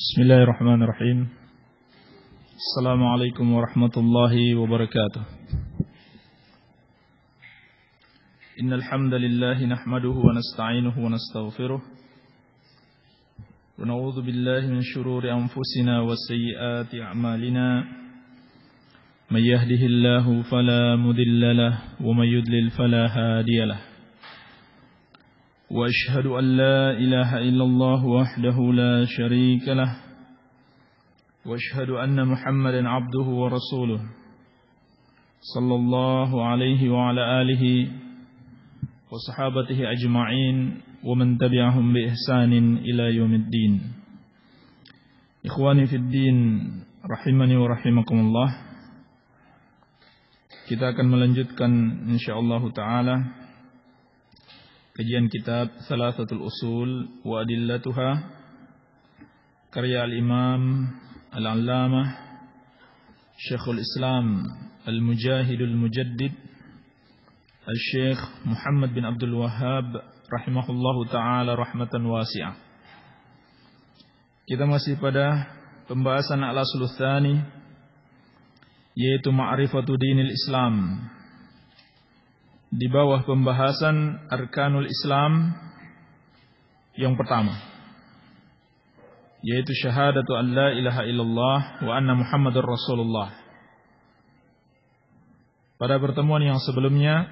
Bismillahirrahmanirrahim. Assalamualaikum warahmatullahi wabarakatuh. Innal hamdalillah nahmaduhu wa nasta'inuhu wa nastaghfiruh. Wa na'udzu billahi min shururi anfusina wa sayyiati a'malina. May yahdihillahu fala mudilla lahu wa may yudlil fala hadiya lahu. وأشهد أن لا إله إلا الله وحده لا شريك له وأشهد أن محمدا عبده ورسوله صلى الله عليه وعلى آله وصحابته أجمعين ومن تبعهم بإحسان إلى يوم الدين. إخواني في الدين rahimani wa rahimakumullah. Kita akan melanjutkan insyaallah taala kajian kitab Thalathatul Usul wa Adillatuha karya al-Imam al-Allamah Syekhul Islam al-Mujahidul Mujaddid Al-Syekh Muhammad bin Abdul Wahhab rahimahullahu ta'ala rahmatan wasi'ah. Kita masih pada pembahasan al-aslul tsani, yaitu ma'rifatu dinil Islam. Di bawah pembahasan arkanul Islam yang pertama, yaitu syahadatu an la ilaha illallah wa anna Muhammadar Rasulullah. Pada pertemuan yang sebelumnya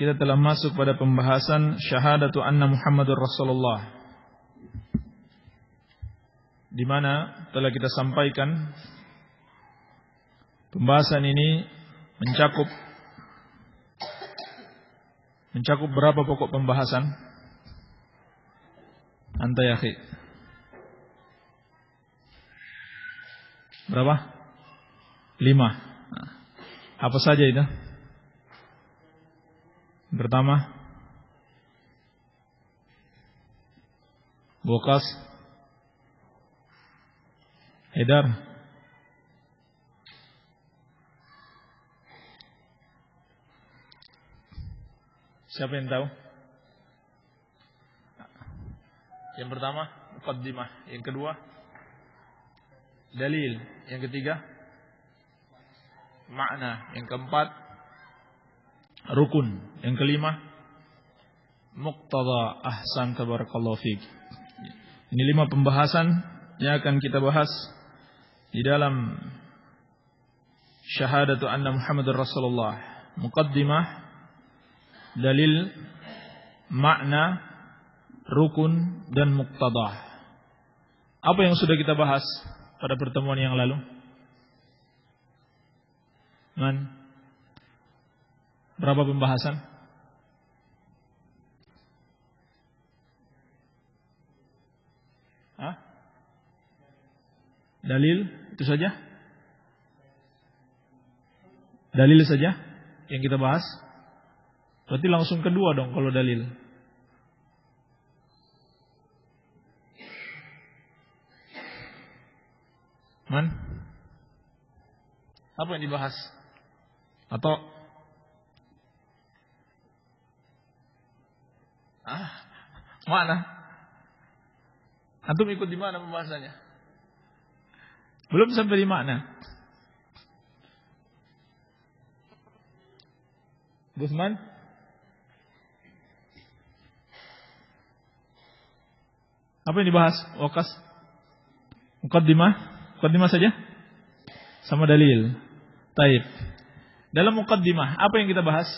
kita telah masuk pada pembahasan syahadatu anna Muhammadar Rasulullah, di mana telah kita sampaikan pembahasan ini mencakup berapa pokok pembahasan? Anta ya akhi. Berapa? 5. Apa saja itu? Pertama, Bokas, Haidar, siapa yang tahu? Yang pertama, muqaddimah. Yang kedua, dalil. Yang ketiga, makna. Yang keempat, rukun. Yang kelima, muqtada. Ahsan, tabarakallahu fiik. Ini 5 pembahasan yang akan kita bahas di dalam syahadatu anna Muhammadar Rasulullah. Muqaddimah, dalil, makna, rukun, dan muqtadah. Apa yang sudah kita bahas pada pertemuan yang lalu? Berapa pembahasan? Dalil, itu saja? Dalil saja yang kita bahas? Berarti langsung kedua dong kalau dalil. Apa yang dibahas? Atau mana? Antum ikut di mana pembahasannya? Belum sampai di mana? Gusman? Apa yang dibahas? Wakas? Muqaddimah? Muqaddimah saja? Sama dalil. Taib. Dalam muqaddimah, apa yang kita bahas?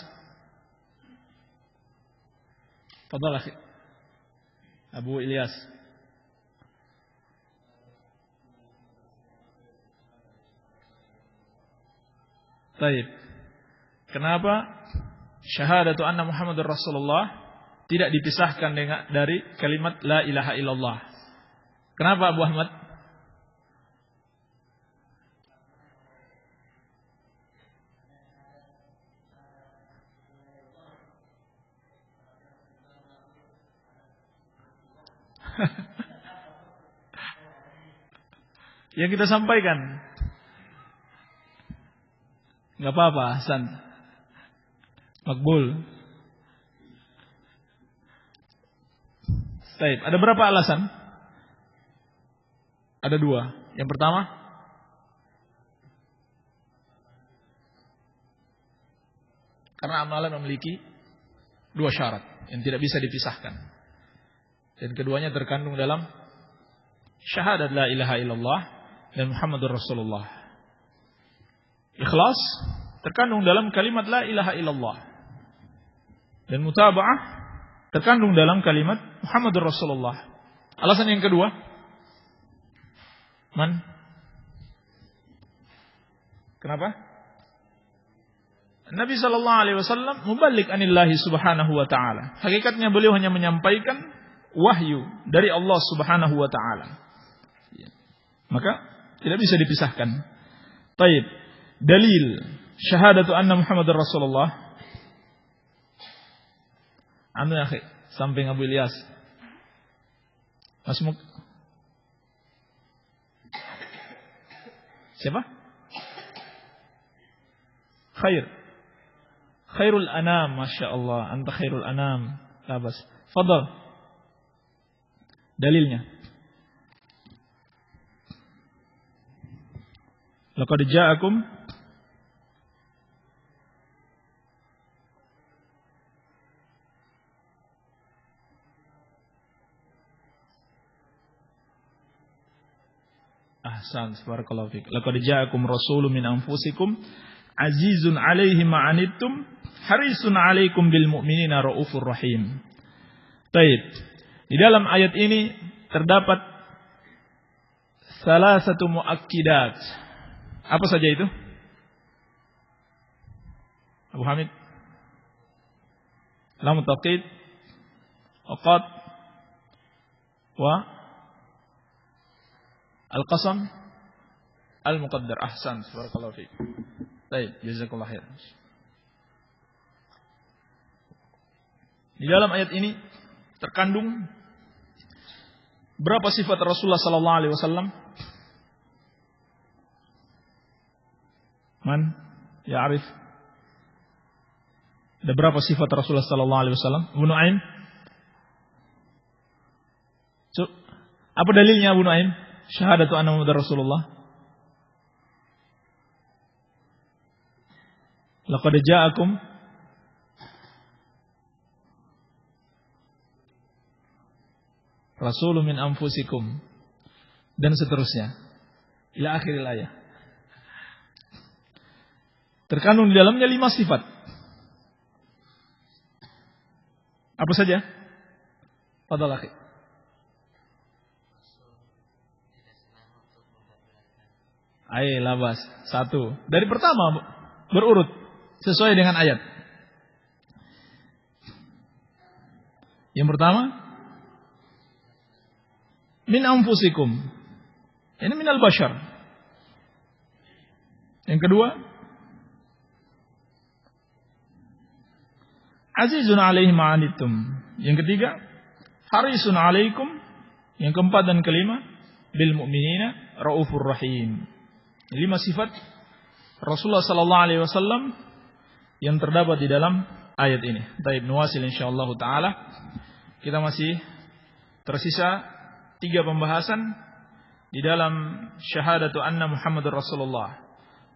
Fadhal akhi Abu Ilyas. Taib. Kenapa syahadatu anna Muhammadar Rasulullah tidak dipisahkan dari kalimat la ilaha illallah? Kenapa Abu Ahmad? Yang kita sampaikan. Enggak apa-apa, Hasan. Makbul. Baik, ada berapa alasan? Ada dua. Yang pertama, karena amalan memiliki dua syarat yang tidak bisa dipisahkan. Dan keduanya terkandung dalam syahadat la ilaha illallah dan Muhammadur Rasulullah. Ikhlas terkandung dalam kalimat la ilaha illallah. Dan mutaba'ah terkandung dalam kalimat Muhammadur Rasulullah. Alasan yang kedua, kenapa? Nabi sallallahu alaihi wasallam muballigh anillahi subhanahu wa ta'ala. Hakikatnya beliau hanya menyampaikan wahyu dari Allah subhanahu wa ta'ala. Maka tidak bisa dipisahkan. Baik. Dalil syahadatu anna Muhammadar Rasulullah. Anu ya, samping Abu Ilyas. Mas siapa? Khairul anam, Masya Allah. Anta khairul anam. Labas. Fadal. Dalilnya. Laqad ja'akum ahsan, barakallahu fik. Laqad ja'akum rasulun min anfusikum azizun 'alaihi ma 'anittum harisun 'alaikum bil mu'minina raufur rahim. Baik. Di dalam ayat ini terdapat salah satu muakkidat. Apa saja itu? Abu Hamid. Lam taqid, aqad, wa al-qasam, al-muqaddar. Ahsan, barakallahu fiik. Baik, jazakallahu khair. Di dalam ayat ini terkandung berapa sifat Rasulullah sallallahu alaihi wasallam? Man ya'rif? Ada berapa sifat Rasulullah sallallahu alaihi wasallam? Abu Nuaim? Apa dalilnya Abu Nuaim? Syahadatu anna Muhammadar Rasulullah. Laqad ja'akum rasulun min anfusikum dan seterusnya ila akhiril ayat. Terkandung di dalamnya 5 sifat. Apa saja? Fadhal akhi. Ayo labas. 1. Dari pertama berurut sesuai dengan ayat. Yang pertama, min anfusikum. Ini minal bashar. Yang kedua, azizun alaihi ma'anittum. Yang ketiga, harisun alaikum. Yang keempat dan kelima, bil mu'minina raufur rahim. 5 sifat Rasulullah sallallahu alaihi wasallam yang terdapat di dalam ayat ini. Baik, nuwasil insyaallah taala. Kita masih tersisa 3 pembahasan di dalam syahadatu anna Muhammadur Rasulullah.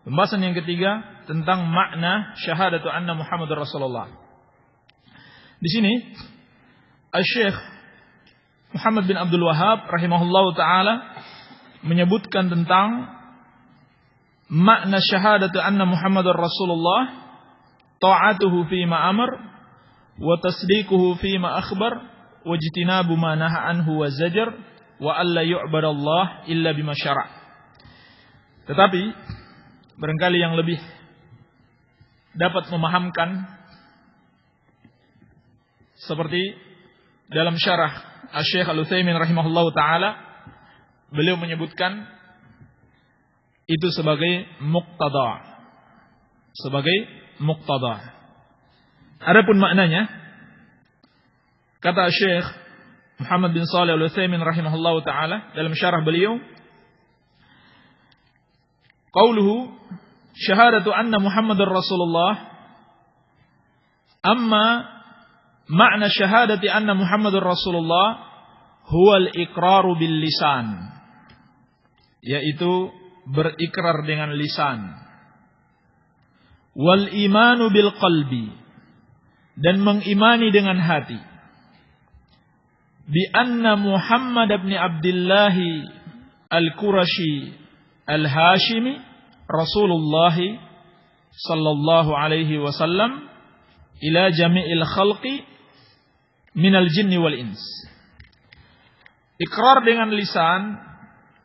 Pembahasan yang ketiga tentang makna syahadatu anna Muhammadur Rasulullah. Di sini Syekh Muhammad bin Abdul Wahhab rahimahullahu taala menyebutkan tentang makna syahadatu anna Muhammadar Rasulullah, ta'atuhu fima amar wa tasdiquhu fima akhbar wa ijtinabu ma naha anhu wa zajar wa alla yu'badallah illa bima syara'. Tetapi barangkali yang lebih dapat memahamkan seperti dalam syarah Asy-Syaikh Al-Utsaimin rahimahullahu taala, beliau menyebutkan itu sebagai muqtada. Sebagai muqtada. Adapun maknanya, kata Syekh Muhammad bin Shalih Al-Utsaimin rahimahullahu taala dalam syarah beliau, qauluhu syahadatu anna Muhammadar Rasulullah, amma makna syahadati anna Muhammadur Rasulullah huwa al-iqraru bil lisan yaitu berikrar dengan lisan. Wal imanu bil qalbi, dan mengimani dengan hati. Bi anna Muhammad bin Abdullah al-Qurashi al-Hashimi Rasulullah sallallahu alaihi wasallam ila jami'il khalqi minal jinni wal ins. Ikrar dengan lisan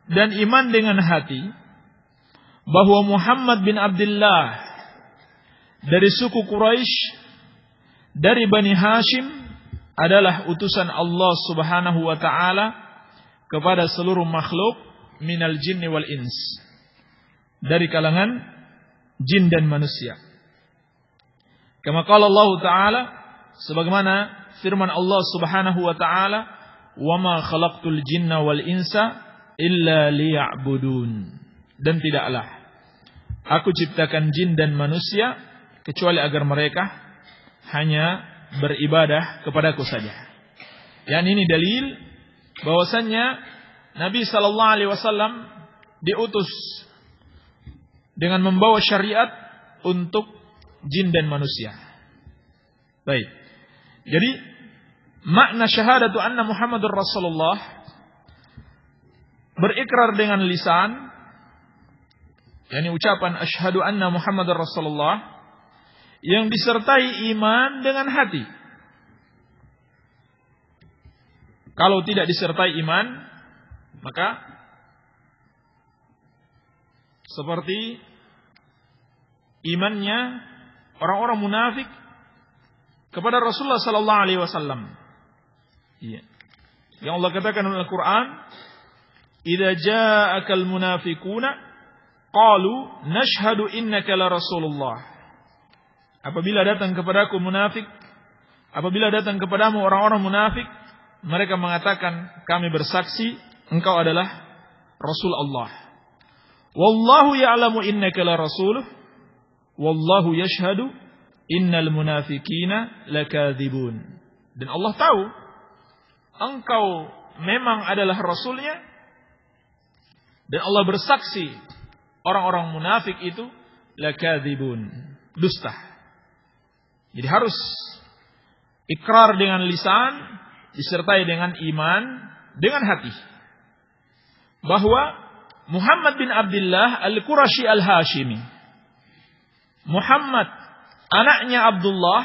dan iman dengan hati bahwa Muhammad bin Abdullah dari suku Quraisy, dari Bani Hashim, adalah utusan Allah Subhanahu wa taala kepada seluruh makhluk minal jinni wal ins, dari kalangan jin dan manusia. Kama qala Allah taala, sebagaimana firman Allah Subhanahu wa taala, "Wa ma khalaqtul jinna wal insa illa liya'budun." Dan tidaklah aku ciptakan jin dan manusia kecuali agar mereka hanya beribadah kepadaku saja. Dan ini dalil bahwasannya Nabi sallallahu alaihi wasallam diutus dengan membawa syariat untuk jin dan manusia. Baik. Jadi makna syahadatu anna Muhammadur Rasulullah, berikrar dengan lisan, yakni ucapan asyhadu anna Muhammadur Rasulullah, yang disertai iman dengan hati. Kalau tidak disertai iman, maka seperti imannya orang-orang munafik kepada Rasulullah sallallahu alaihi wasallam. Iya. Yang Allah katakan dalam Al-Qur'an, "Idza ja'akal munafiquna qalu nashhadu innaka la Rasulullah." Apabila datang kepadaku munafik, apabila datang kepadamu orang-orang munafik, mereka mengatakan, kami bersaksi engkau adalah Rasul Allah. Wallahu ya'lamu innaka la rasuluh, wallahu yashhadu innal munafiqina lakadzibun. Dan Allah tahu engkau memang adalah rasulnya, dan Allah bersaksi orang-orang munafik itu lakadzibun, dusta. Jadi harus ikrar dengan lisan disertai dengan iman dengan hati bahwa Muhammad bin Abdullah al-Qurashi al-Hashimi, Muhammad anaknya Abdullah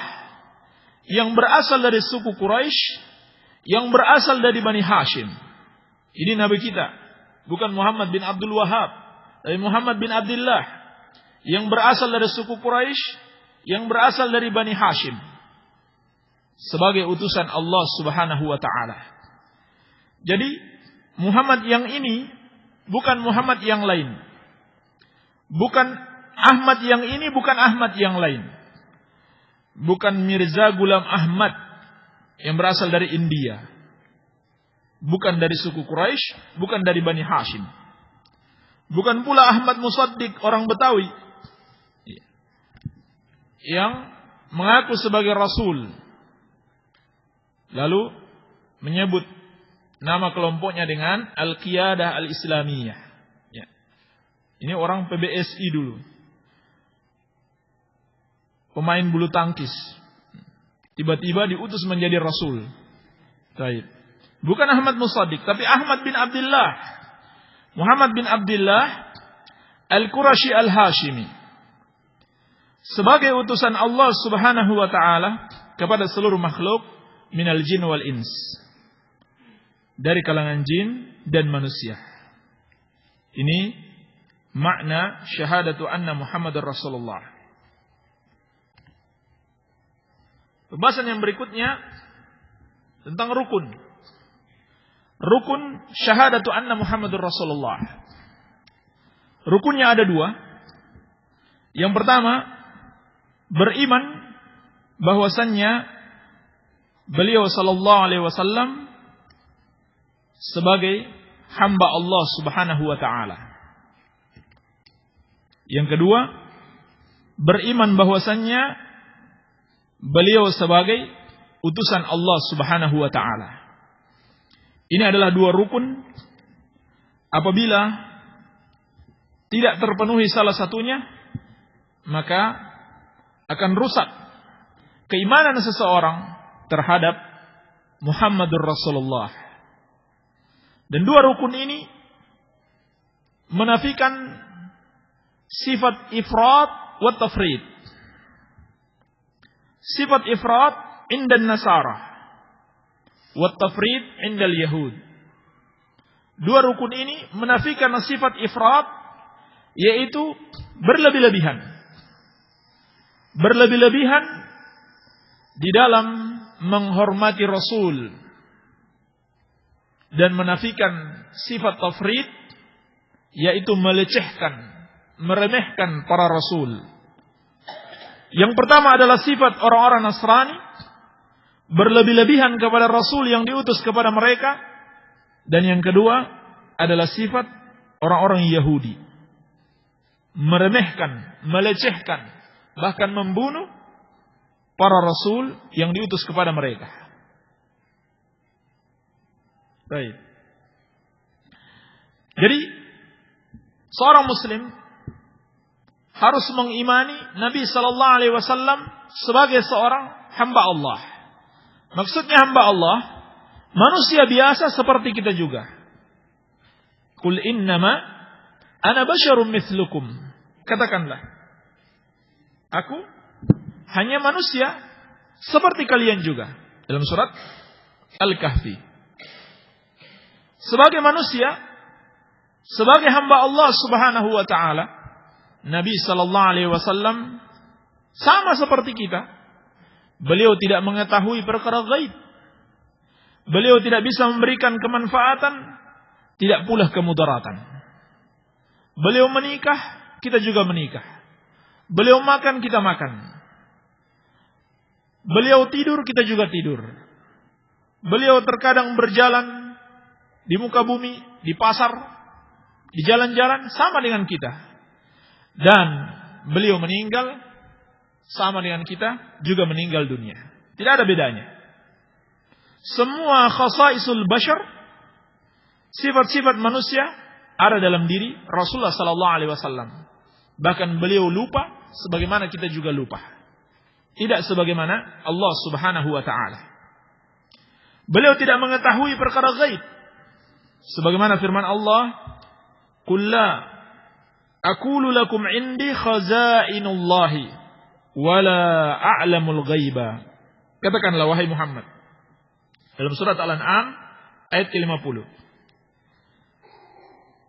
yang berasal dari suku Quraisy, yang berasal dari Bani Hashim. Ini nabi kita, bukan Muhammad bin Abdul Wahhab, tapi Muhammad bin Abdullah yang berasal dari suku Quraisy, yang berasal dari Bani Hashim, sebagai utusan Allah Subhanahu wa taala. Jadi Muhammad yang ini bukan Muhammad yang lain. Bukan Ahmad yang ini, bukan Ahmad yang lain. Bukan Mirza Ghulam Ahmad yang berasal dari India. Bukan dari suku Quraisy, bukan dari Bani Hashim. Bukan pula Ahmad Musaddiq orang Betawi yang mengaku sebagai Rasul, lalu menyebut nama kelompoknya dengan Al-Qiyadah Al-Islamiyah. Ya. Ini orang PBSI dulu, pemain bulu tangkis, tiba-tiba diutus menjadi Rasul. Baik. Bukan Ahmad Musaddiq, tapi Ahmad bin Abdullah, Muhammad bin Abdullah Al-Qurashi Al-Hashimi, sebagai utusan Allah Subhanahu wa taala kepada seluruh makhluk minal jin wal ins, dari kalangan jin dan manusia. Ini makna syahadatu anna Muhammadar Rasulullah. Pembahasan yang berikutnya tentang rukun. Rukun syahadatu anna Muhammadur Rasulullah. Rukunnya ada dua. Yang pertama, beriman bahwasannya beliau sallallahu alaihi wasallam sebagai hamba Allah Subhanahu wa taala. Yang kedua, beriman bahwasannya beliau sebagai utusan Allah Subhanahu wa taala. Ini adalah dua rukun. Apabila tidak terpenuhi salah satunya, maka akan rusak keimanan seseorang terhadap Muhammadur Rasulullah. Dan dua rukun ini menafikan sifat ifrat wa tafrid. Sifat ifrat indan nasara wa tafrid indal yahud. Dua rukun ini menafikan sifat ifrat, yaitu berlebih-lebihan. Berlebih-lebihan di dalam menghormati Rasul, dan menafikan sifat tafrid, yaitu melecehkan, meremehkan para Rasul. Yang pertama adalah sifat orang-orang Nasrani, berlebih-lebihan kepada Rasul yang diutus kepada mereka. Dan yang kedua adalah sifat orang-orang Yahudi, meremehkan, melecehkan, bahkan membunuh para Rasul yang diutus kepada mereka. Baik. Jadi seorang Muslim harus mengimani Nabi Sallallahu Alaihi Wasallam sebagai seorang hamba Allah. Maksudnya hamba Allah, manusia biasa seperti kita juga. Qul innama ana basyarum mithlukum. Katakanlah, aku hanya manusia seperti kalian juga. Dalam surat Al-Kahfi. Sebagai manusia, sebagai hamba Allah Subhanahu wa taala, Nabi sallallahu alaihi wasallam sama seperti kita. Beliau tidak mengetahui perkara gaib. Beliau tidak bisa memberikan kemanfaatan, tidak pula kemudaratan. Beliau menikah, kita juga menikah. Beliau makan, kita makan. Beliau tidur, kita juga tidur. Beliau terkadang berjalan di muka bumi, di pasar, di jalan-jalan, sama dengan kita. Dan beliau meninggal, sama dengan kita, juga meninggal dunia. Tidak ada bedanya. Semua khasaisul bashar, sifat-sifat manusia, ada dalam diri Rasulullah sallallahu alaihi wasallam. Bahkan beliau lupa sebagaimana kita juga lupa. Tidak sebagaimana Allah Subhanahu wa taala. Beliau tidak mengetahui perkara gaib. Sebagaimana firman Allah, "Qul la aqulu lakum 'indi khazainullahi wa la a'lamul ghaiba." Katakanlah wahai Muhammad, dalam surat Al-An'am ayat ke-50.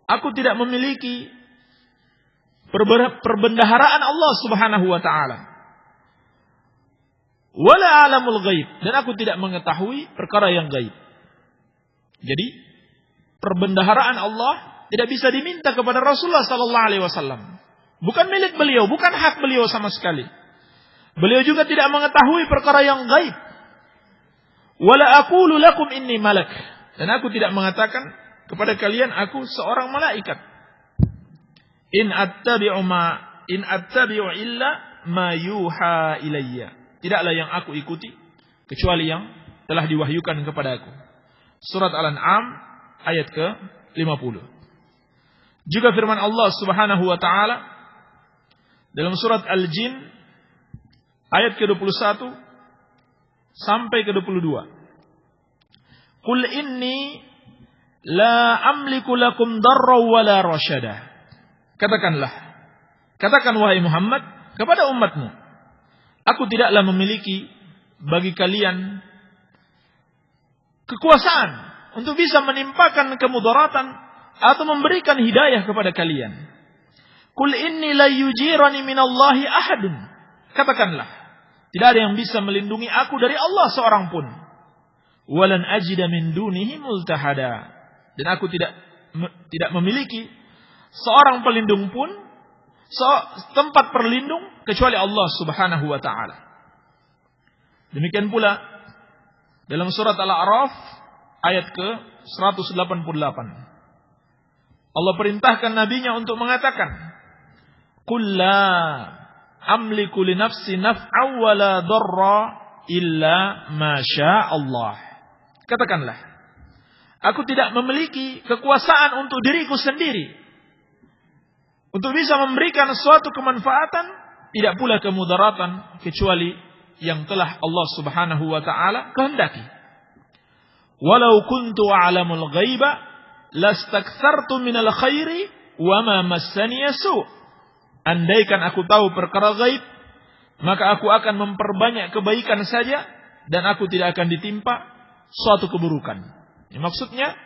Aku tidak memiliki perbendaharaan Allah Subhanahu wa taala. Wala alamul ghaib, dan aku tidak mengetahui perkara yang gaib. Jadi perbendaharaan Allah tidak bisa diminta kepada Rasulullah sallallahu alaihi wasallam. Bukan milik beliau, bukan hak beliau sama sekali. Beliau juga tidak mengetahui perkara yang gaib. Wala aqulu lakum inni malak, dan aku tidak mengatakan kepada kalian aku seorang malaikat. In attabi'u illa ma yuha ilayya. Tidaklah yang aku ikuti kecuali yang telah diwahyukan kepada aku. Surat Al-An'am ayat ke-50. Juga firman Allah Subhanahu wa taala dalam surat Al-Jin ayat ke-21 sampai ke-22. Qul inni la amliku lakum darra wala rasyada. Katakan wahai Muhammad kepada umatmu, aku tidaklah memiliki bagi kalian kekuasaan untuk bisa menimpakan kemudaratan atau memberikan hidayah kepada kalian. Qul inni la yujirani minallahi ahadun. Katakanlah, tidak ada yang bisa melindungi aku dari Allah seorang pun. Walan ajida min dunihi multahada. Dan aku tidak memiliki seorang pelindung pun, tempat perlindung kecuali Allah Subhanahu wa taala. Demikian pula dalam surat Al-A'raf ayat ke-188. Allah perintahkan nabinya untuk mengatakan, "Qul la amliku li nafsi naf'an wa la darra illa ma syaa Allah." Katakanlah, aku tidak memiliki kekuasaan untuk diriku sendiri Untuk bisa memberikan suatu kemanfaatan, tidak pula kemudaratan, kecuali yang telah Allah Subhanahu wa ta'ala kehendaki. Walau kuntu a'lamul ghaiba lastakthartu minal khairi wa ma massani su'. Andaikan aku tahu perkara gaib, maka aku akan memperbanyak kebaikan saja dan aku tidak akan ditimpa suatu keburukan. Ini maksudnya,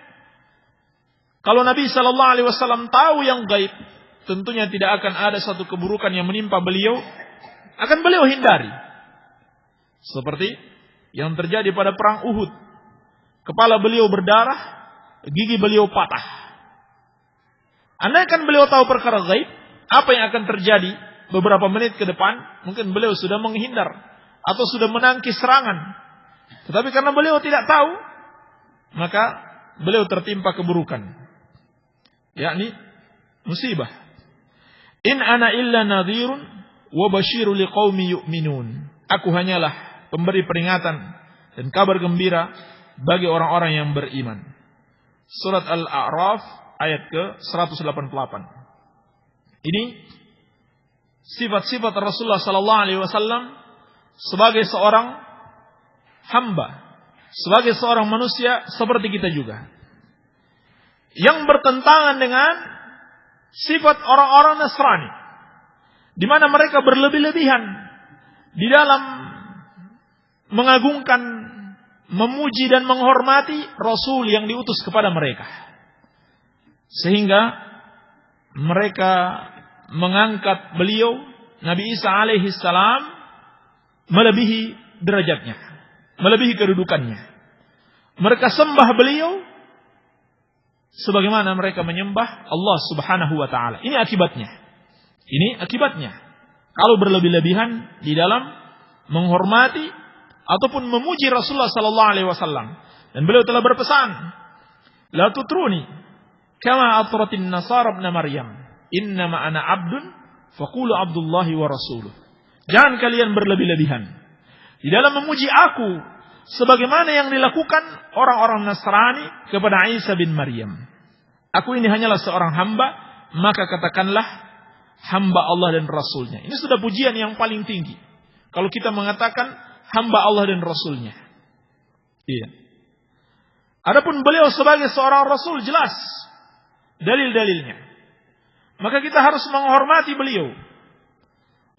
kalau Nabi sallallahu alaihi wasallam tahu yang gaib, tentunya tidak akan ada satu keburukan yang menimpa beliau, akan beliau hindari. Seperti yang terjadi pada perang Uhud. Kepala beliau berdarah, gigi beliau patah. Andaikan beliau tahu perkara gaib, apa yang akan terjadi beberapa menit ke depan, mungkin beliau sudah menghindar atau sudah menangkis serangan. Tetapi karena beliau tidak tahu, maka beliau tertimpa keburukan, yakni musibah. In ana illa nadhirun wa basyirul liqaumi yu'minun. Aku hanyalah pemberi peringatan dan kabar gembira bagi orang-orang yang beriman. Surat Al-A'raf ayat ke-188. Ini sifat-sifat Rasulullah sallallahu alaihi wasallam sebagai seorang hamba, sebagai seorang manusia seperti kita juga, yang bertentangan dengan sifat orang-orang Nasrani, di mana mereka berlebih-lebihan di dalam mengagungkan, memuji dan menghormati Rasul yang diutus kepada mereka, sehingga mereka mengangkat beliau Nabi Isa alaihi salam melebihi derajatnya, melebihi kedudukannya. Mereka sembah beliau sebagaimana mereka menyembah Allah Subhanahu wa taala. Ini akibatnya. Ini akibatnya. Kalau berlebih-lebihan di dalam menghormati ataupun memuji Rasulullah sallallahu alaihi wasallam, dan beliau telah berpesan, "La tutruni kama atratin nasara ibn Maryam, innama ana abdun faqulu abdullahi wa rasuluh." Jangan kalian berlebih-lebihan di dalam memuji aku sebagaimana yang dilakukan orang-orang Nasrani kepada Isa bin Maryam. Aku ini hanyalah seorang hamba, maka katakanlah hamba Allah dan Rasulnya. Ini sudah pujian yang paling tinggi kalau kita mengatakan hamba Allah dan Rasulnya. Iya. Adapun beliau sebagai seorang Rasul, jelas dalil-dalilnya. Maka kita harus menghormati beliau.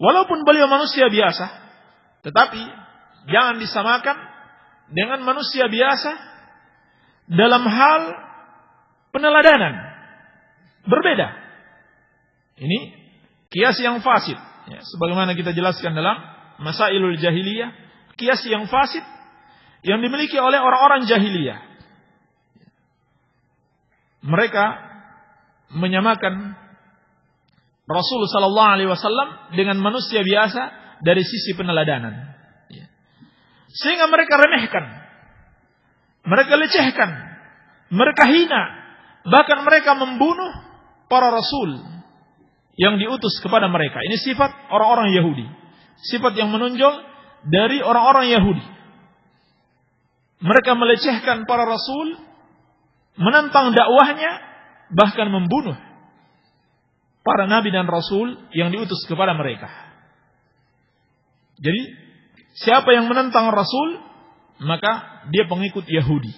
Walaupun beliau manusia biasa, tetapi jangan disamakan dengan manusia biasa dalam hal peneladanan. Berbeda. Ini kias yang fasid. Ya, sebagaimana kita jelaskan dalam Masailul Jahiliyah, kias yang fasid yang dimiliki oleh orang-orang jahiliyah. Mereka menyamakan Rasul sallallahu alaihi wasallam dengan manusia biasa dari sisi peneladanan. Sehingga mereka remehkan, mereka lecehkan, mereka hina, bahkan mereka membunuh para rasul yang diutus kepada mereka. Ini sifat orang-orang Yahudi, sifat yang menonjol dari orang-orang Yahudi. Mereka melecehkan para rasul, menentang dakwahnya, bahkan membunuh para nabi dan rasul yang diutus kepada mereka. Jadi siapa yang menentang Rasul, maka dia pengikut Yahudi.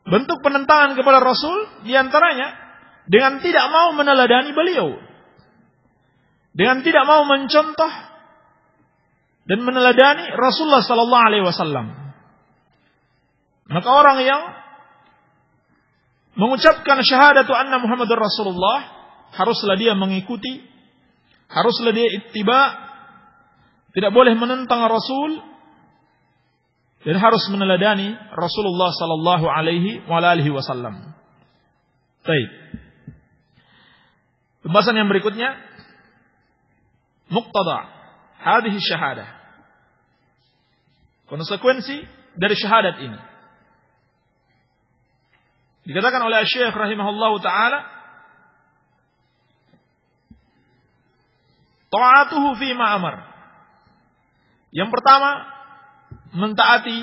Bentuk penentangan kepada Rasul diantaranya dengan tidak mau meneladani beliau, dengan tidak mau mencontoh dan meneladani Rasulullah sallallahu alaihi wasallam. Maka orang yang mengucapkan syahadatu anna Muhammadur Rasulullah, haruslah dia mengikuti, haruslah dia ittiba, tidak boleh menentang Rasul, dan harus meneladani Rasulullah sallallahu alaihi wasallam. Baik. Pembahasan yang berikutnya, muqtada hadhihi syahadah. Konsekuensi dari syahadat ini. Dikatakan oleh Syekh rahimahullahu taala, ta'atuhu fi ma amar. Yang pertama, mentaati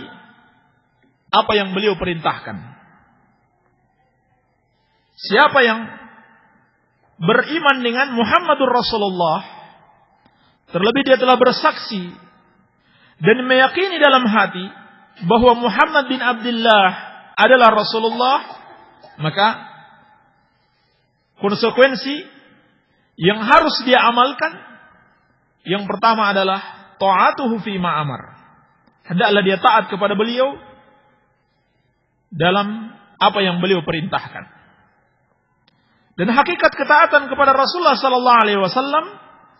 apa yang beliau perintahkan. Siapa yang beriman dengan Muhammadur Rasulullah, terlebih dia telah bersaksi dan meyakini dalam hati bahwa Muhammad bin Abdullah adalah Rasulullah, maka konsekuensi yang harus dia amalkan yang pertama adalah ta'atuhu fi ma amar. Hendaklah dia taat kepada beliau dalam apa yang beliau perintahkan. Dan hakikat ketaatan kepada Rasulullah sallallahu alaihi wasallam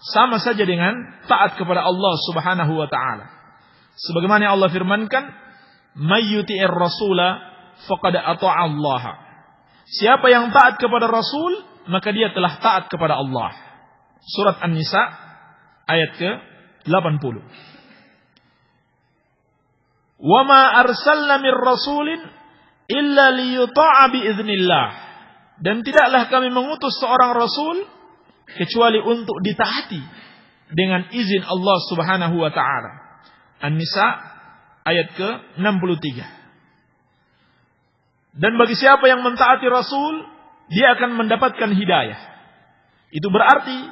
sama saja dengan taat kepada Allah Subhanahu wa taala. Sebagaimana Allah firmankan, "May yuti'ir rasula faqad ata'a Allah." Siapa yang taat kepada Rasul, maka dia telah taat kepada Allah. Surat An-Nisa ayat ke-80. "Wa ma arsalna mir rasulin illa liyuta'a biiznillah." Dan tidaklah kami mengutus seorang rasul kecuali untuk ditaati dengan izin Allah Subhanahu wa taala. An-Nisa ayat ke-63. Dan bagi siapa yang mentaati Rasul, dia akan mendapatkan hidayah. Itu berarti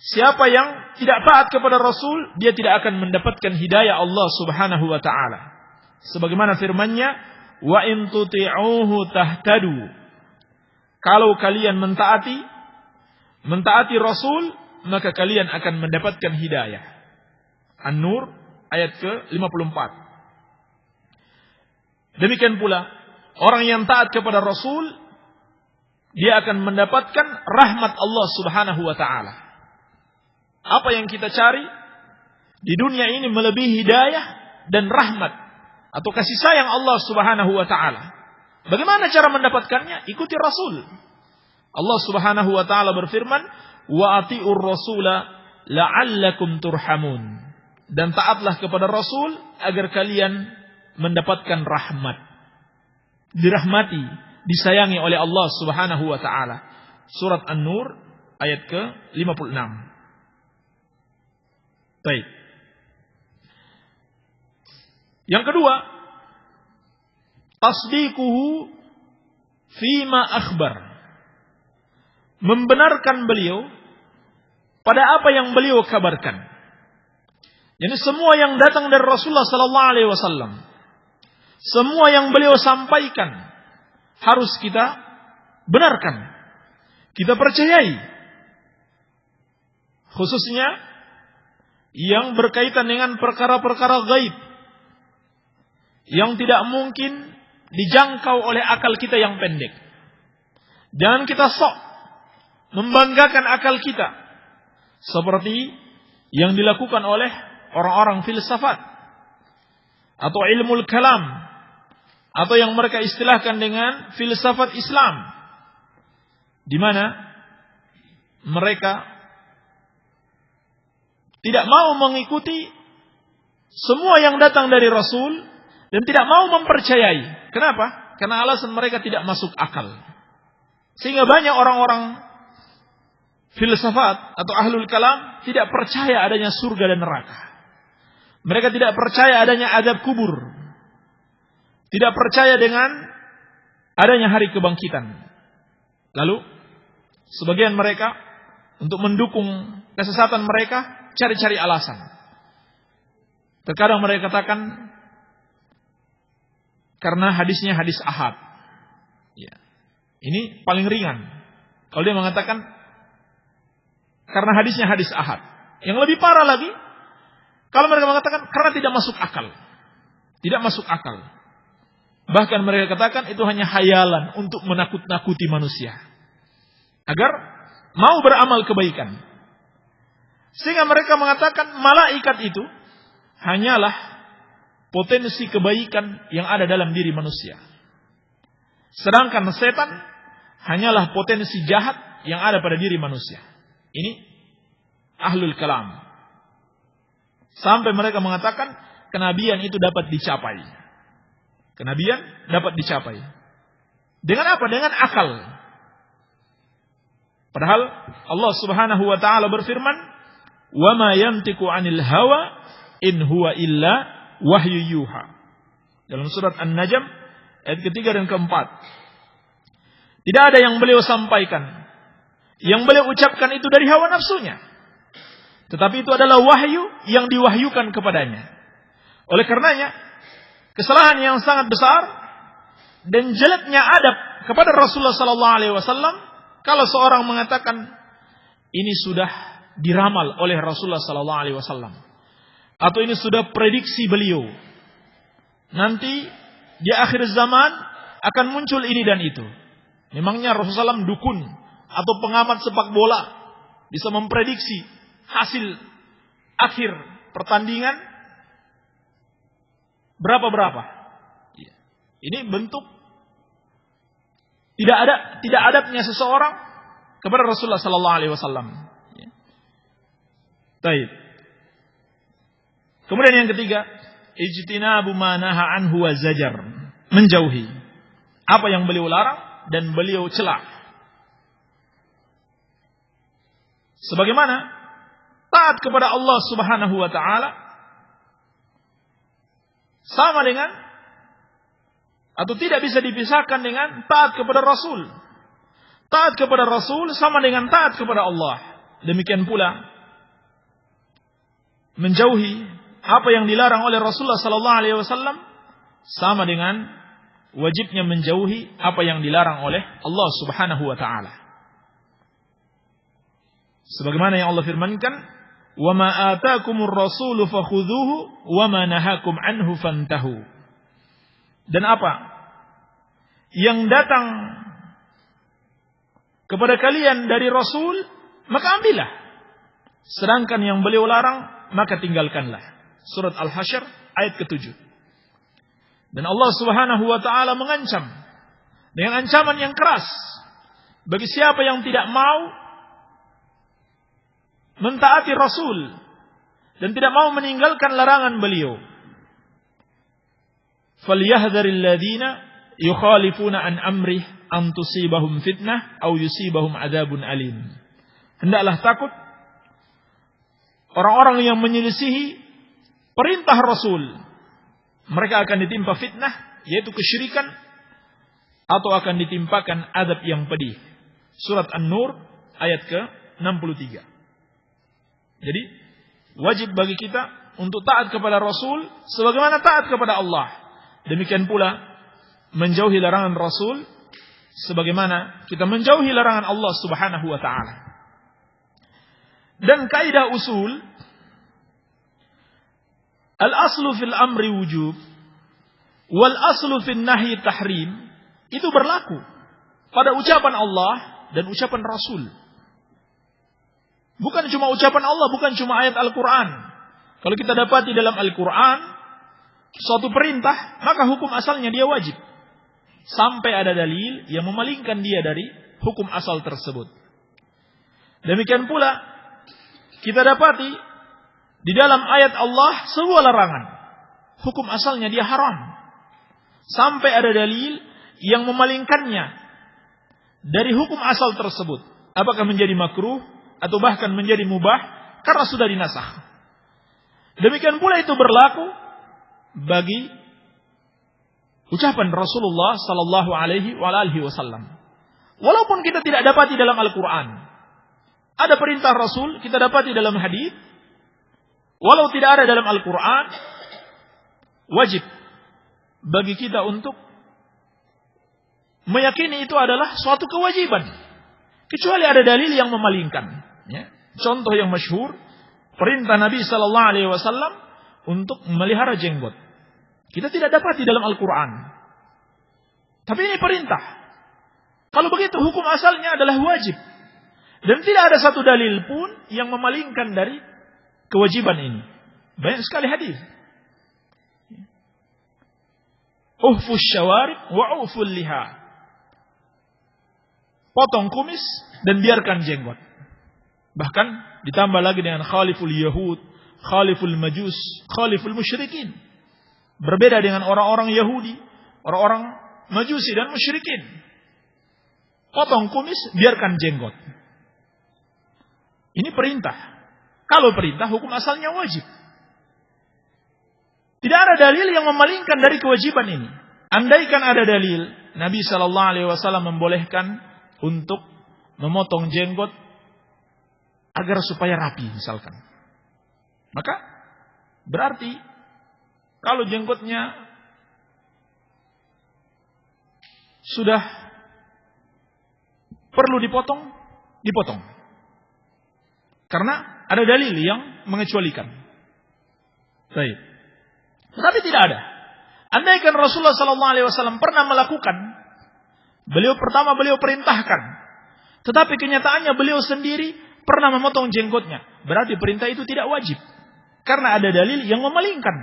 siapa yang tidak taat kepada Rasul, dia tidak akan mendapatkan hidayah Allah Subhanahu wa taala. Sebagaimana firman-Nya, "Wa in tuti'uhu tahtadu." Kalau kalian mentaati Rasul, maka kalian akan mendapatkan hidayah. An-Nur ayat ke-54. Demikian pula orang yang taat kepada Rasul, dia akan mendapatkan rahmat Allah Subhanahu wa taala. Apa yang kita cari di dunia ini melebihi hidayah dan rahmat atau kasih sayang Allah Subhanahu wa taala. Bagaimana cara mendapatkannya? Ikuti Rasul. Allah Subhanahu wa taala berfirman, "Wa ati'ur rasula la'allakum turhamun." Dan taatlah kepada Rasul agar kalian mendapatkan rahmat. Dirahmati, disayangi oleh Allah Subhanahu wa taala. Surat An-Nur ayat ke-56. Baik. Yang kedua, tasdiquhu fima akhbar. Membenarkan beliau pada apa yang beliau kabarkan. Jadi semua yang datang dari Rasulullah sallallahu alaihi wasallam, semua yang beliau sampaikan harus kita benarkan, kita percayai. Khususnya yang berkaitan dengan perkara-perkara gaib yang tidak mungkin dijangkau oleh akal kita yang pendek. Jangan kita sok membanggakan akal kita seperti yang dilakukan oleh orang-orang filsafat atau ilmu kalam atau yang mereka istilahkan dengan filsafat Islam, di mana mereka tidak mau mengikuti semua yang datang dari Rasul dan tidak mau mempercayai. Kenapa? Karena alasan mereka tidak masuk akal. Sehingga banyak orang-orang filsafat atau ahlul kalam tidak percaya adanya surga dan neraka. Mereka tidak percaya adanya azab kubur. Tidak percaya dengan adanya hari kebangkitan. Lalu sebagian mereka untuk mendukung kesesatan mereka cari-cari alasan. Terkadang mereka katakan karena hadisnya hadis ahad. Ya. Ini paling ringan. Kalau dia mengatakan karena hadisnya hadis ahad. Yang lebih parah lagi, kalau mereka mengatakan karena tidak masuk akal. Tidak masuk akal. Bahkan mereka katakan itu hanya hayalan untuk menakut-nakuti manusia. Agar mau beramal kebaikan. Sehingga mereka mengatakan malaikat itu hanyalah potensi kebaikan yang ada dalam diri manusia. Sedangkan setan hanyalah potensi jahat yang ada pada diri manusia. Ini ahlul kalam. Sampai mereka mengatakan kenabian itu dapat dicapai. Kenabian dapat dicapai. Dengan apa? Dengan akal. Padahal Allah Subhanahu wa taala berfirman, "Wa ma yantiqu 'anil hawa in huwa illa wahyu yuha." Dalam surat An-Najm ayat ketiga dan keempat. Tidak ada yang beliau sampaikan yang beliau ucapkan itu dari hawa nafsunya. Tetapi itu adalah wahyu yang diwahyukan kepadanya. Oleh karenanya, kesalahan yang sangat besar dan jeleknya adab kepada Rasulullah sallallahu alaihi wasallam kalau seorang mengatakan ini sudah diramal oleh Rasulullah sallallahu alaihi wasallam atau ini sudah prediksi beliau. Nanti di akhir zaman akan muncul ini dan itu. Memangnya Rasulullah SAW dukun atau pengamat sepak bola bisa memprediksi hasil akhir pertandingan berapa? Ini bentuk tidak adabnya seseorang kepada Rasulullah sallallahu alaihi wasallam. Baik. Kemudian yang ketiga, ijtinabu ma naha anhu wa zajar. Menjauhi apa yang beliau larang dan beliau cela. Sebagaimana taat kepada Allah Subhanahu wa taala sama dengan atau tidak bisa dipisahkan dengan taat kepada Rasul. Taat kepada Rasul sama dengan taat kepada Allah. Demikian pula menjauhi apa yang dilarang oleh Rasulullah sallallahu alaihi wasallam sama dengan wajibnya menjauhi apa yang dilarang oleh Allah Subhanahu wa taala. Sebagaimana yang Allah firmankan, "Wa ma ataakumur rasulu fakhudhuhu wa ma nahakum anhu fantahu." Dan apa yang datang kepada kalian dari Rasul, maka ambillah. Sedangkan yang beliau larang, maka tinggalkanlah. Surat Al-Hasyr ayat ke-7. Dan Allah Subhanahu wa taala mengancam dengan ancaman yang keras bagi siapa yang tidak mau mentaati Rasul dan tidak mau meninggalkan larangan beliau. Falyahdharil ladzina yukhalifuna an amrih an tusibahum fitnah aw yusibahum adzabun alim. Hendaklah takut orang-orang yang menyelisihi perintah Rasul. Mereka akan ditimpa fitnah, yaitu kesyirikan, atau akan ditimpakan azab yang pedih. Surat An-Nur ayat ke-63. Jadi wajib bagi kita untuk taat kepada Rasul sebagaimana taat kepada Allah. Demikian pula menjauhi larangan Rasul sebagaimana kita menjauhi larangan Allah Subhanahu wa taala. Dan kaidah usul, al-aslu fil amri wujub wal aslu fil nahyi tahrim, itu berlaku pada ucapan Allah dan ucapan Rasul. Bukan cuma ucapan Allah, bukan cuma ayat Al-Quran. Kalau kita dapati dalam Al-Quran suatu perintah, maka hukum asalnya dia wajib. Sampai ada dalil yang memalingkan dia dari hukum asal tersebut. Demikian pula kita dapati di dalam ayat Allah sebuah larangan. Hukum asalnya dia haram. Sampai ada dalil yang memalingkannya dari hukum asal tersebut. Apakah menjadi makruh atau bahkan menjadi mubah karena sudah dinasakh. Demikian pula itu berlaku bagi ucapan Rasulullah sallallahu alaihi wasallam. Walaupun kita tidak dapati dalam Al-Quran, ada perintah Rasul kita dapati dalam hadis. Walau tidak ada dalam Al-Quran, wajib bagi kita untuk meyakini itu adalah suatu kewajiban. Kecuali ada dalil yang memalingkan. Ya. Contoh yang masyhur, perintah Nabi sallallahu alaihi wasallam untuk memelihara jenggot. Kita tidak dapati dalam Al-Quran. Tapi ini perintah. Kalau begitu hukum asalnya adalah wajib. Dan tidak ada satu dalil pun yang memalingkan dari kewajiban ini. Banyak sekali hadis. Uhfus syawarib wa uful liha. Potong kumis dan biarkan jenggot. Bahkan ditambah lagi dengan khaliful yahud, khaliful majus, khaliful musyrikin. Berbeda dengan orang-orang Yahudi, orang-orang majusi dan musyrikin. Potong kumis, biarkan jenggot. Ini perintah. Kalau perintah, hukum asalnya wajib. Tidak ada dalil yang memalingkan dari kewajiban ini. Andaikan ada dalil, Nabi SAW membolehkan untuk memotong jenggot agar supaya rapi misalkan. Maka berarti kalau jenggotnya sudah perlu dipotong, dipotong. Karena ada dalil yang mengecualikan. Baik. Tetapi tidak ada. Andaikan Rasulullah SAW pernah melakukan, beliau perintahkan. Tetapi kenyataannya beliau sendiri pernah memotong jenggotnya. Berarti perintah itu tidak wajib. Karena ada dalil yang memalingkan.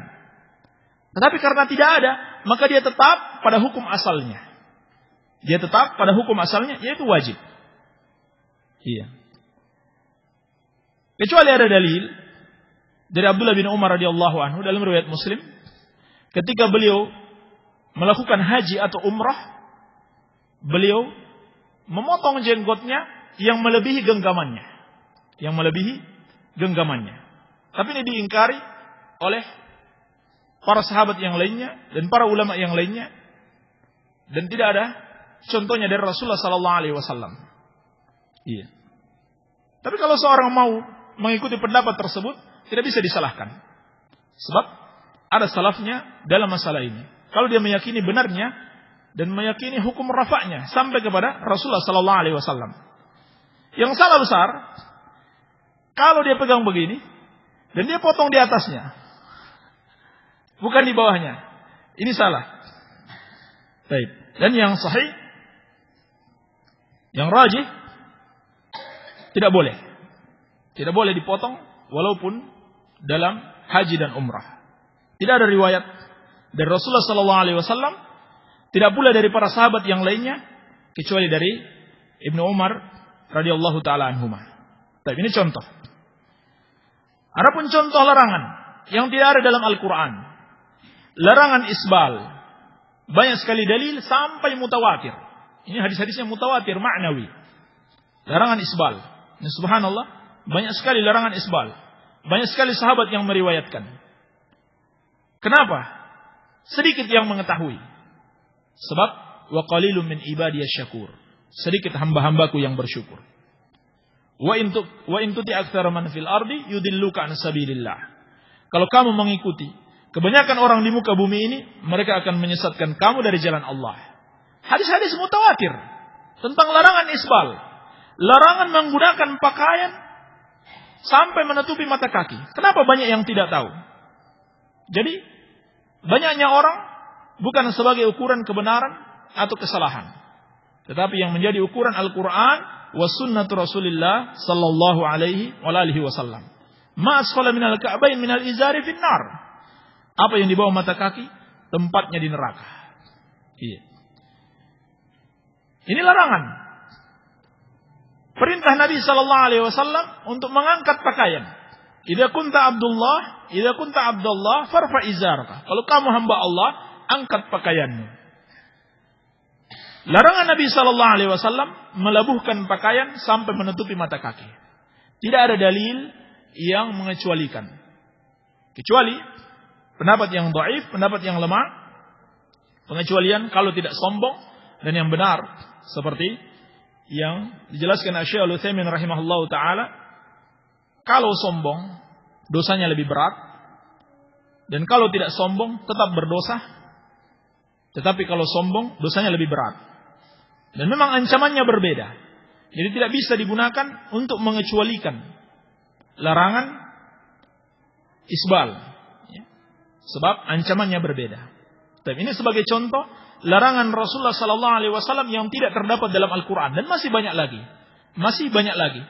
Tetapi karena tidak ada, maka dia tetap pada hukum asalnya. Dia tetap pada hukum asalnya, yaitu wajib. Iya. Kecuali ada dalil dari Abdullah bin Umar radhiyallahu anhu dalam riwayat Muslim, ketika beliau melakukan haji atau umrah, beliau memotong jenggotnya yang melebihi genggamannya. Tapi ini diingkari oleh para sahabat yang lainnya dan para ulama yang lainnya, dan tidak ada contohnya dari Rasulullah sallallahu alaihi wasallam. Iya. Tapi kalau seorang mau mengikuti pendapat tersebut, tidak bisa disalahkan. Sebab ada salafnya dalam masalah ini. Kalau dia meyakini benarnya dan meyakini hukum rafa'nya sampai kepada Rasulullah sallallahu alaihi wasallam. Yang salah besar kalau dia pegang begini dan dia potong di atasnya, bukan di bawahnya. Ini salah. Baik. Dan yang sahih, yang rajih, tidak boleh. Tidak boleh dipotong walaupun dalam haji dan umrah. Tidak ada riwayat dari Rasulullah SAW, tidak pula dari para sahabat yang lainnya, kecuali dari Ibnu Umar radhiyallahu taala anhuma. Tapi ini contoh. Adapun contoh larangan yang tidak ada dalam Al-Quran, larangan isbal, banyak sekali dalil sampai mutawatir. Ini hadis-hadisnya mutawatir ma'nawi. Larangan isbal. Ini subhanallah, banyak sekali larangan isbal. Banyak sekali sahabat yang meriwayatkan. Kenapa? Sedikit yang mengetahui. Sebab wa qalilun min ibadiyasy syakur. Sedikit hamba-hambaku yang bersyukur. Wa in tuti aktsara man fil ardi yudilluka an sabilillah. Kalau kamu mengikuti kebanyakan orang di muka bumi ini, mereka akan menyesatkan kamu dari jalan Allah. Hadis-hadis mutawatir tentang larangan isbal. Larangan menggunakan pakaian sampai menutupi mata kaki. Kenapa banyak yang tidak tahu? Jadi, banyaknya orang bukan sebagai ukuran kebenaran atau kesalahan. Tetapi yang menjadi ukuran Al-Quran wa sunnatu Rasulillah sallallahu alaihi wasallam. Ma asfala minal ka'bain minal izari finnar. Apa yang di bawah mata kaki, tempatnya di neraka. Iya. Ini larangan. Perintah Nabi sallallahu alaihi wasallam untuk mengangkat pakaian. Idza kunta Abdullah farfa izarka. Kalau kamu hamba Allah, angkat pakaianmu. Larangan Nabi sallallahu alaihi wasallam melabuhkan pakaian sampai menutupi mata kaki. Tidak ada dalil yang mengecualikan. Kecuali pendapat yang dhaif, pendapat yang lemah, pengecualian kalau tidak sombong, dan yang benar seperti yang dijelaskan Syekh Al-Utsaimin rahimahullahu taala, kalau sombong dosanya lebih berat, dan kalau tidak sombong tetap berdosa, tetapi kalau sombong dosanya lebih berat. Dan memang ancamannya berbeda. Jadi tidak bisa digunakan untuk mengecualikan larangan isbal, sebab ancamannya berbeda. Tapi ini sebagai contoh larangan Rasulullah sallallahu alaihi wasallam yang tidak terdapat dalam Al-Qur'an, dan masih banyak lagi.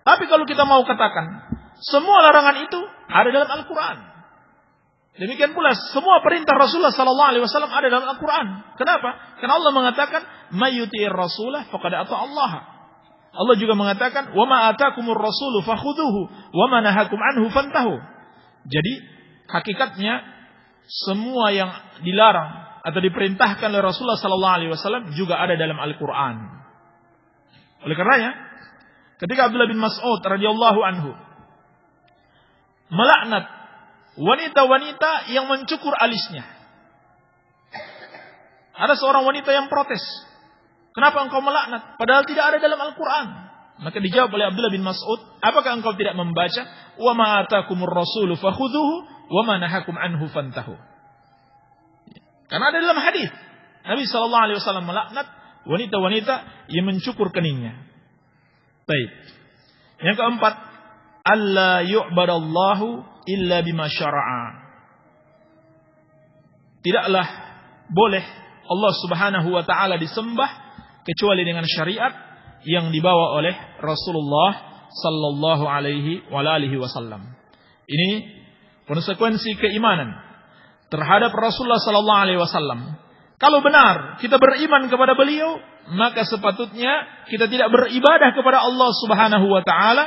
Tapi kalau kita mau katakan semua larangan itu ada dalam Al-Qur'an, demikian pula semua perintah Rasulullah sallallahu alaihi wasallam ada dalam Al-Qur'an. Kenapa? Karena Allah mengatakan mayyuti'ir rasulah faqad ata Allah. Allah juga mengatakan wa ma atakumur rasulu fakhudhuhu wa ma nahakum anhu fantahu. Jadi hakikatnya semua yang dilarang atau diperintahkan oleh Rasulullah sallallahu alaihi wasallam juga ada dalam Al-Qur'an. Oleh karenanya, ketika Abdullah bin Mas'ud radhiyallahu anhu melaknat wanita-wanita yang mencukur alisnya, ada seorang wanita yang protes. Kenapa engkau melaknat? Padahal tidak ada dalam Al-Quran. Maka dijawab oleh Abdullah bin Mas'ud, apakah engkau tidak membaca wa ma atakumur rasulu fakhudhuhu wa ma nahakum anhu fantahu. Karena ada dalam hadis Nabi sallallahu alaihi wasallam melaknat wanita-wanita yang mencukur keningnya. Baik. Yang keempat, alla yu'badallahu illa bima syara'a. Tidaklah boleh Allah Subhanahu wa taala disembah kecuali dengan syariat yang dibawa oleh Rasulullah sallallahu alaihi wasallam. Ini konsekuensi keimanan terhadap Rasulullah sallallahu alaihi wasallam. Kalau benar kita beriman kepada beliau, maka sepatutnya kita tidak beribadah kepada Allah Subhanahu wa taala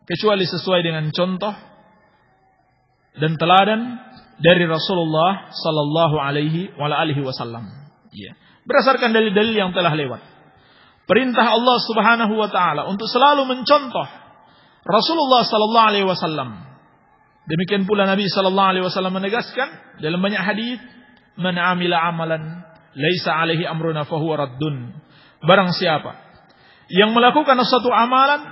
kecuali sesuai dengan contoh dan teladan dari Rasulullah sallallahu alaihi wasallam. Ya. Berdasarkan dalil-dalil yang telah lewat. Perintah Allah Subhanahu wa taala untuk selalu mencontoh Rasulullah sallallahu alaihi wasallam. Demikian pula Nabi sallallahu alaihi wasallam menegaskan dalam banyak hadis, "Man 'amila 'amalan laisa 'alaihi amruna fahuwa raddun." Barang siapa yang melakukan suatu amalan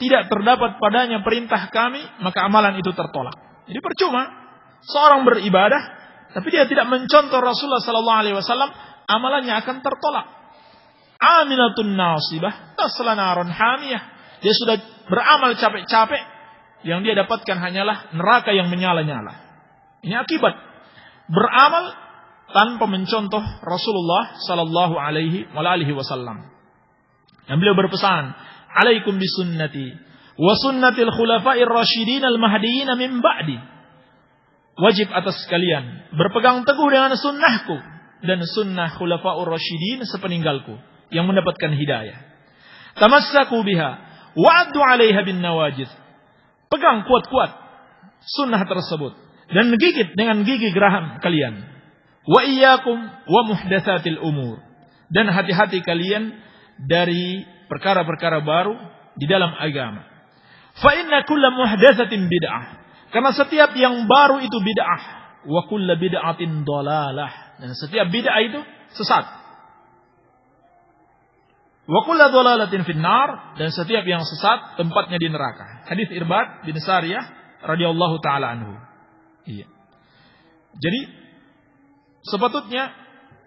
tidak terdapat padanya perintah kami, maka amalan itu tertolak. Jadi percuma seorang beribadah tapi dia tidak mencontoh Rasulullah sallallahu alaihi wasallam, amalannya akan tertolak. Aminatun nasibah tasla naron hamiyah. Dia sudah beramal capek-capek, yang dia dapatkan hanyalah neraka yang menyala-nyala. Ini akibat beramal tanpa mencontoh Rasulullah sallallahu alaihi wasallam. Dan beliau berpesan, "Alaikum bisunnati wa sunnatil khulafa'ir rasyidin al-mahdiyyin min ba'di." Wajib atas kalian berpegang teguh dengan sunnahku dan sunnah khulafa'ur rasyidin sepeninggalku yang mendapatkan hidayah. Tamassaku biha wa'addu 'alaiha bin nawajid. Pegang kuat-kuat sunnah tersebut dan gigit dengan gigi geraham kalian. Wa iyyakum wa muhdatsatil umur. Dan hati-hati kalian dari perkara-perkara baru di dalam agama. Fa inna kulla muhdatsatin bid'ah. Karena setiap yang baru itu bid'ah. Wa kulla bid'atin dhalalah. Dan setiap bid'ah itu sesat. Wa kullu dhalalatin finnar, dan setiap yang sesat tempatnya di neraka. Hadis Irbad bin Sariyah radhiyallahu taala anhu. Iya. Jadi sepatutnya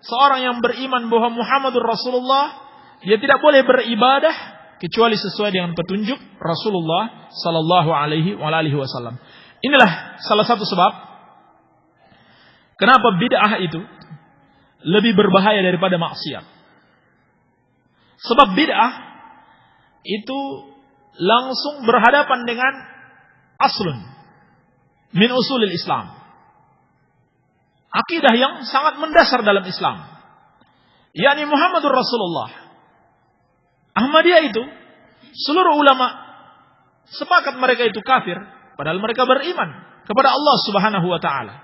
seorang yang beriman bahwa Muhammadur Rasulullah, dia tidak boleh beribadah kecuali sesuai dengan petunjuk Rasulullah sallallahu alaihi wasallam. Inilah salah satu sebab kenapa bid'ah itu lebih berbahaya daripada maksiat. Sebab bid'ah itu langsung berhadapan dengan aslun min usulil Islam. Akidah yang sangat mendasar dalam Islam. yakni Muhammadur Rasulullah. Ahmadiyah itu seluruh ulama sepakat mereka itu kafir, padahal mereka beriman kepada Allah Subhanahu wa taala.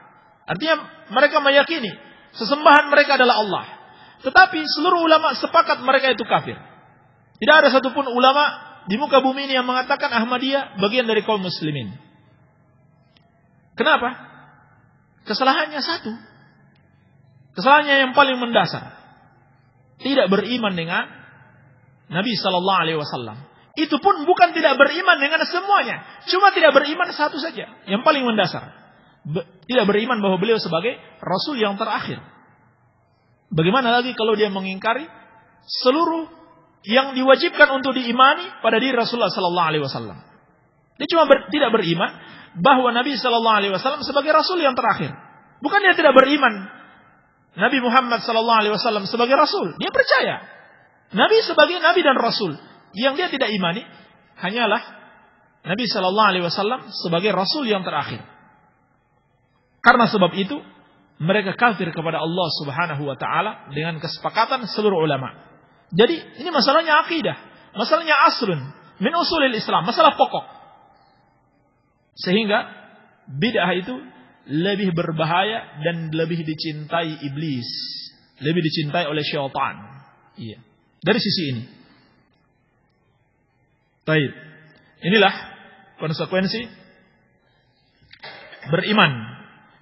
Artinya mereka meyakini sesembahan mereka adalah Allah. Tetapi seluruh ulama sepakat mereka itu kafir. Tidak ada satupun ulama di muka bumi ini yang mengatakan Ahmadiyah bagian dari kaum muslimin. Kenapa? Kesalahannya satu. Kesalahannya yang paling mendasar. Tidak beriman dengan Nabi sallallahu alaihi wasallam. Itu pun bukan tidak beriman dengan semuanya. Cuma tidak beriman satu saja. Yang paling mendasar. Tidak beriman bahwa beliau sebagai Rasul yang terakhir. Bagaimana lagi kalau dia mengingkari seluruh yang diwajibkan untuk diimani pada diri Rasulullah sallallahu alaihi wasallam. Dia cuma tidak beriman bahwa Nabi sallallahu alaihi wasallam sebagai Rasul yang terakhir. Bukan dia tidak beriman Nabi Muhammad sallallahu alaihi wasallam sebagai Rasul. Dia percaya Nabi sebagai Nabi dan Rasul. Yang dia tidak imani hanyalah Nabi sallallahu alaihi wasallam sebagai Rasul yang terakhir. Karena sebab itu mereka kafir kepada Allah Subhanahu wa taala dengan kesepakatan seluruh ulama. Jadi ini masalahnya akidah, masalahnya aslun min usulil Islam, masalah pokok. Sehingga bid'ah itu lebih berbahaya dan lebih dicintai iblis, lebih dicintai oleh syaitan. Iya. Dari sisi ini. Baik. Inilah konsekuensi beriman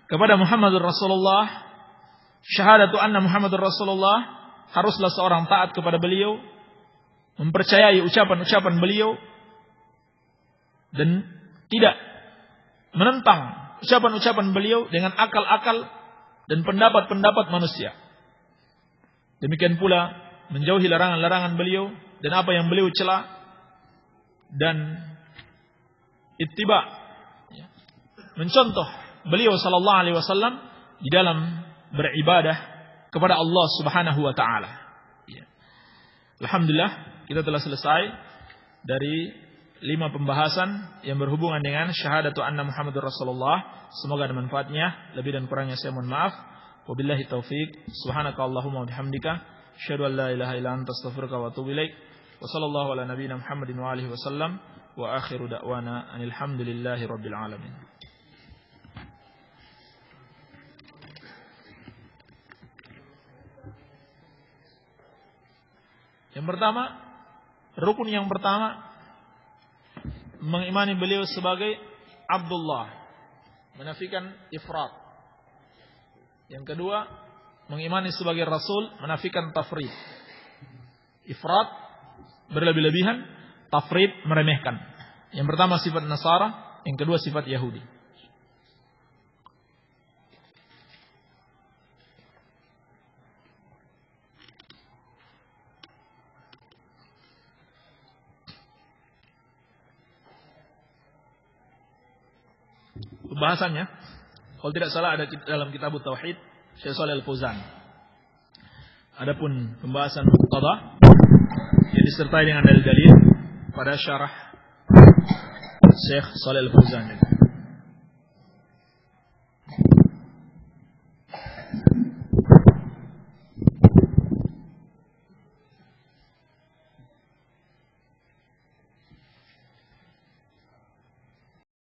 kepada Muhammadur Rasulullah. Syahadatu anna Muhammadur Rasulullah, haruslah seorang taat kepada beliau, mempercayai ucapan-ucapan beliau dan tidak menentang ucapan-ucapan beliau dengan akal-akal dan pendapat-pendapat manusia. Demikian pula menjauhi larangan-larangan beliau dan apa yang beliau cela, dan ittiba, mencontoh beliau sallallahu alaihi wasallam di dalam beribadah kepada Allah Subhanahu wa taala. Alhamdulillah, kita telah selesai dari 5 pembahasan yang berhubungan dengan syahadatu anna Muhammadur Rasulullah. Semoga ada manfaatnya. Lebih dan kurangnya saya mohon maaf. Wabillahi taufik. Subhanakallahumma wa bihamdika, asyhadu an la ilaha illa anta, astaghfiruka wa atubu ilaik. Wa sallallahu ala nabiyyina Muhammadin wa alihi wasallam. Wa akhiru da'wana anil hamdulillahi rabbil alamin. Yang pertama, rukun yang pertama, mengimani beliau sebagai Abdullah, menafikan ifrat. Yang kedua, mengimani sebagai Rasul, menafikan tafrid. Ifrat, berlebih-lebihan, tafrid, meremehkan. Yang pertama sifat Nasara, yang kedua sifat Yahudi. Pembahasannya, kalau tidak salah ada dalam kitab Tauhid Syekh Shalih Al-Fauzan. Adapun pembahasan muqtadah yang disertai dengan dalil-dalil pada syarah Syekh Shalih Al-Fauzan.